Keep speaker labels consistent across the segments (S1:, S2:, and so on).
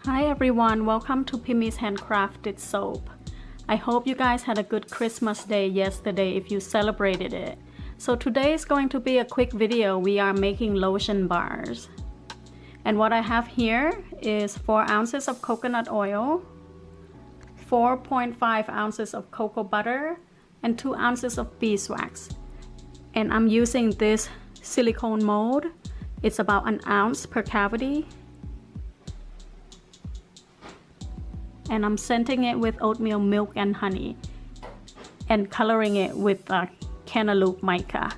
S1: Hi everyone, welcome to Pimmy's Handcrafted Soap. I hope you guys had a good Christmas day yesterday if you celebrated it. So today is going to be a quick video. We are making lotion bars. And what I have here is 4 ounces of coconut oil, 4.5 ounces of cocoa butter, and 2 ounces of beeswax. And I'm using this silicone mold. It's about 1 ounce per cavity. And I'm scenting it with oatmeal milk and honey and coloring it with Cantaloupe Mica.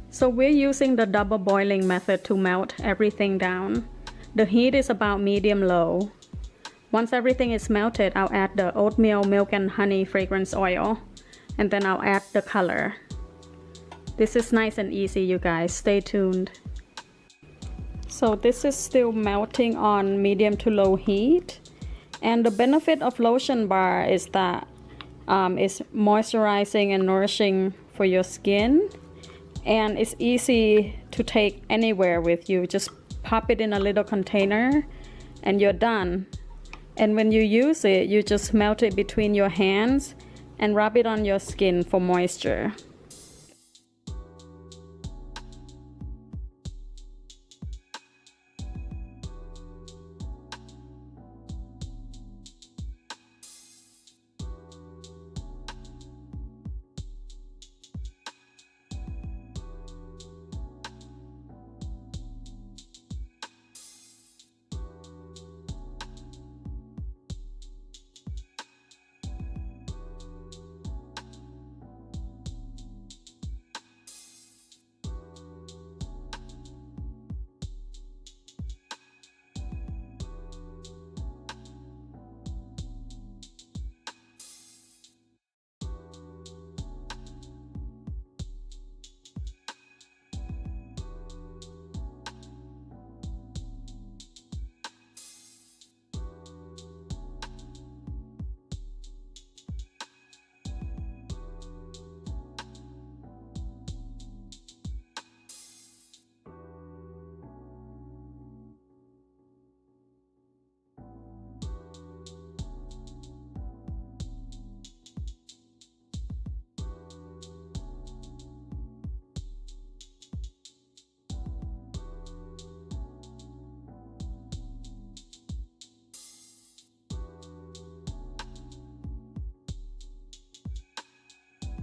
S1: So we're using the double boiling method to melt everything down. The heat is about medium-low. Once everything is melted, I'll add the oatmeal milk and honey fragrance oil, and then I'll add the color. This is nice and easy, you guys. Stay tuned. So this is still melting on medium to low heat, and the benefit of lotion bar is that it's moisturizing and nourishing for your skin, and it's easy to take anywhere with you. Just pop it in a little container and you're done. And when you use it, you just melt it between your hands and rub it on your skin for moisture.